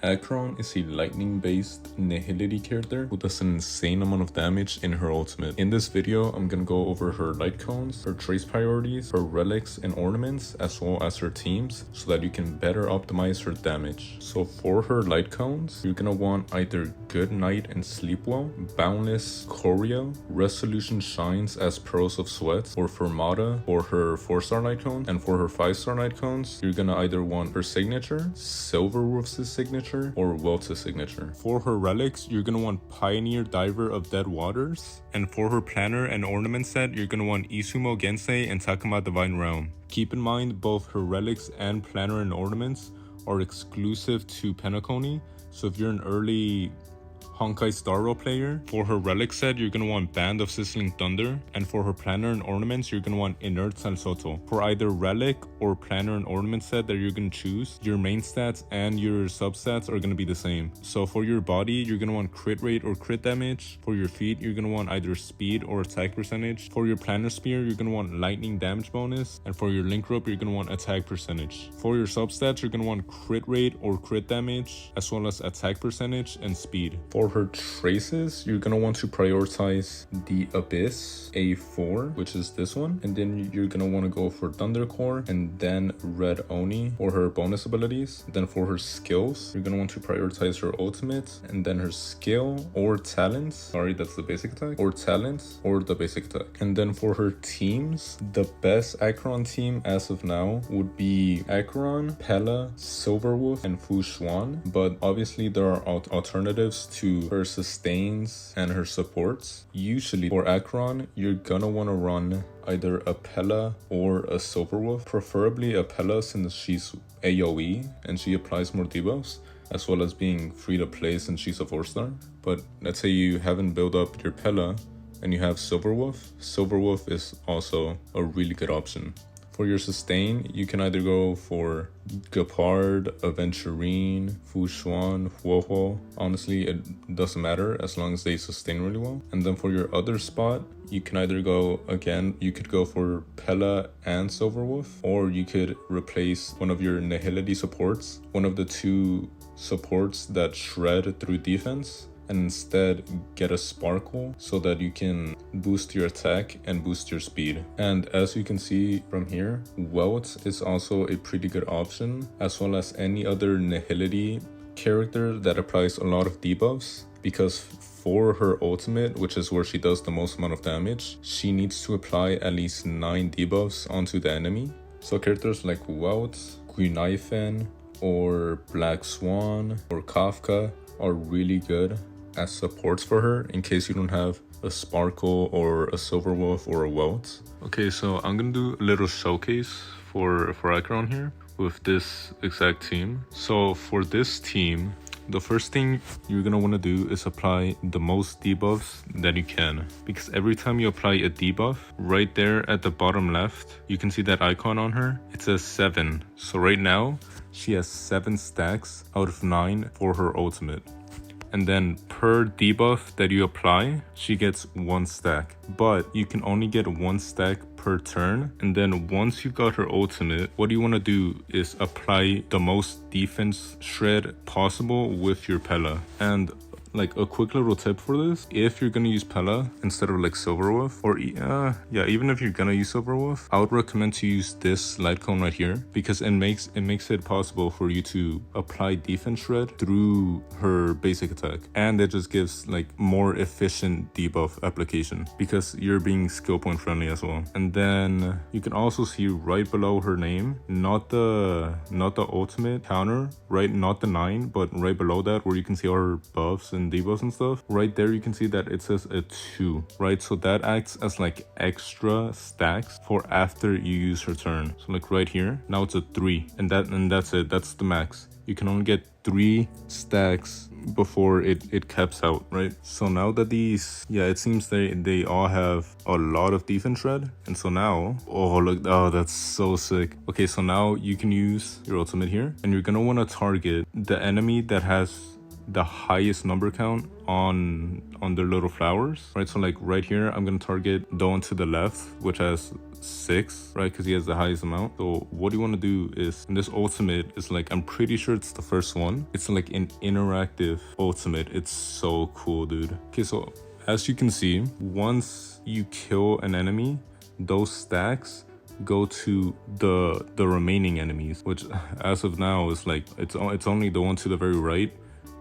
Acheron is a lightning-based nihility character who does an insane amount of damage in her ultimate. In this video, I'm gonna go over her light cones, her trace priorities, her relics and ornaments, as well as her teams, so that you can better optimize her damage. So for her light cones, you're gonna want either Good Night and Sleep Well, Boundless Choreo, Resolution Shines as Pearls of Sweat, or Fermata for her 4-star light cone, and for her 5-star light cones, you're gonna either want her signature, Silverwolf's signature, or Welt's signature. For her relics, you're gonna want Pioneer Diver of Dead Waters, and for her planner and ornament set, you're gonna want Izumo Gensei and Takuma Divine Realm. Keep in mind, both her relics and planner and ornaments are exclusive to Penacony, so if you're an early Honkai Star Rail player, for her relic set, you're gonna want Band of Sizzling Thunder, and for her planner and ornaments, you're gonna want Inert Salsoto. For either relic or planner and ornament set that you're gonna choose, your main stats and your substats are gonna be the same. So for your body, you're gonna want crit rate or crit damage. For your feet, you're gonna want either speed or attack percentage. For your planner spear, you're gonna want lightning damage bonus, and for your link rope, you're gonna want attack percentage. For your substats, you're gonna want crit rate or crit damage, as well as attack percentage and speed. For her traces, you're gonna want to prioritize the Abyss A4, which is this one, and then you're gonna want to go for Thunder Core and then Red Oni for her bonus abilities. Then for her skills, you're gonna want to prioritize her ultimate and then her skill or talent. Sorry, that's the basic attack, or talent or the basic attack. And then for her teams, the best Acheron team as of now would be Acheron, Pella, Silverwolf, and Fu Xuan, but obviously there are alternatives to her sustains and her supports. Usually for Acheron, you're gonna want to run either a Pella or a Silverwolf, preferably a Pella since she's AoE and she applies more debuffs, as well as being free to play since she's a 4-star. But let's say you haven't built up your Pella and you have Silverwolf. Silverwolf is also a really good option. For your sustain, you can either go for Gepard, Aventurine, Fu Xuan, Huohuo. Honestly, it doesn't matter as long as they sustain really well. And then for your other spot, you can either go, again, you could go for Pella and Silverwolf, or you could replace one of your Nihility supports, one of the 2 supports that shred through defense, and instead get a Sparkle so that you can boost your attack and boost your speed. And as you can see from here, Welt is also a pretty good option, as well as any other Nihility character that applies a lot of debuffs, because for her ultimate, which is where she does the most amount of damage, she needs to apply at least 9 debuffs onto the enemy. So characters like Welt, Guinaifen, or Black Swan, or Kafka are really good as supports for her in case you don't have a Sparkle or a Silverwolf or a Welt. Okay, so I'm gonna do a little showcase for Acheron here with this exact team. So for this team, the first thing you're gonna want to do is apply the most debuffs that you can, because every time you apply a debuff, right there at the bottom left, you can see that icon on her. It says 7. So right now, she has 7 stacks out of 9 for her ultimate. And then per debuff that you apply, she gets 1 stack. But you can only get 1 stack per turn. And then once you got her ultimate, what you want to do is apply the most defense shred possible with your Pella. And like a quick little tip for this, if you're gonna use Pella instead of like Silverwolf, or yeah, even if you're gonna use Silverwolf, I would recommend to use this light cone right here, because it makes it possible for you to apply defense shred through her basic attack, and it just gives like more efficient debuff application because you're being skill point friendly as well. And then you can also see right below her name, not the ultimate counter, right, not the 9, but right below that where you can see all her buffs and debuffs and stuff, right there you can see that it says a 2, right? So that acts as like extra stacks for after you use her turn. So like right here, now it's a 3, and that's it. That's the max. You can only get 3 stacks before it caps out, right? So now that these, yeah, it seems they all have a lot of defense shred, and so now, oh look, oh that's so sick. Okay, so now you can use your ultimate here, and you're gonna want to target the enemy that has the highest number count on their little flowers, right? So like right here, I'm gonna target the one to the left, which has 6, right? Because he has the highest amount. So what you want to do is, in this ultimate, is like, I'm pretty sure it's the first one. It's like an interactive ultimate. It's so cool, dude. Okay, so as you can see, once you kill an enemy, those stacks go to the remaining enemies, which as of now is like, it's only the one to the very right,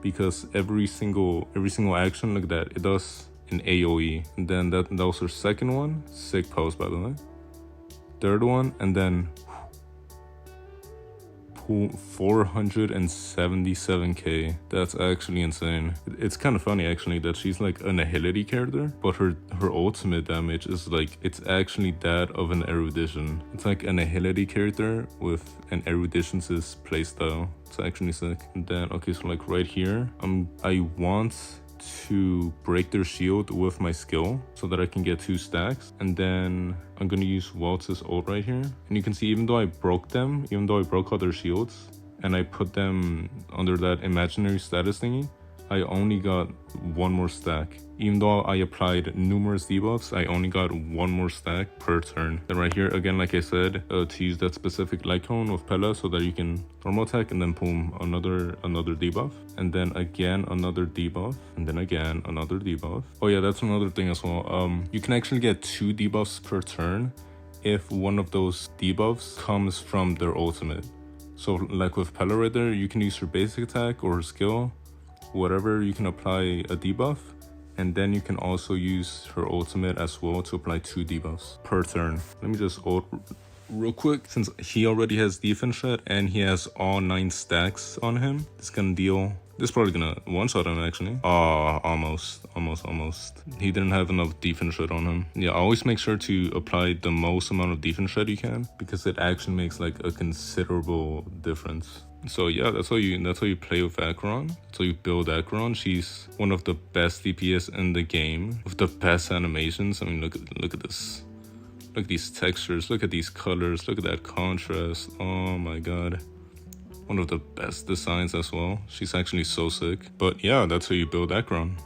because every single action like that, it does an AoE. And then that was her second one. Sick pose, by the way. Third one, and then 477k. That's actually insane. It's kind of funny actually that she's like a nihility character, but her ultimate damage is like, it's actually that of an erudition. It's like a nihility character with an erudition's playstyle. It's actually sick. And then okay, so like right here, I want to break their shield with my skill so that I can get 2 stacks. And then I'm gonna use Waltz's ult right here. And you can see, even though I broke all their shields and I put them under that imaginary status thingy, I only got 1 more stack. Even though I applied numerous debuffs, I only got 1 more stack per turn. Then right here, again, like I said, to use that specific light cone with Pella so that you can normal attack, and then boom, another debuff. And then again, another debuff. And then again, another debuff. Oh yeah, that's another thing as well. You can actually get 2 debuffs per turn if one of those debuffs comes from their ultimate. So like with Pella right there, you can use her basic attack or her skill, whatever, you can apply a debuff, and then you can also use her ultimate as well to apply 2 debuffs per turn. Let me just ult real quick, since he already has defense shot and he has all 9 stacks on him. This gonna deal, this is probably gonna one-shot him actually. Almost. He didn't have enough defense shot on him. Yeah, always make sure to apply the most amount of defense shot you can, because it actually makes like a considerable difference. So yeah, that's how you play with Acheron. That's how you build Acheron. She's one of the best DPS in the game with the best animations. I mean, look at this. Look at these textures. Look at these colors. Look at that contrast. Oh my god. One of the best designs as well. She's actually so sick. But yeah, that's how you build Acheron.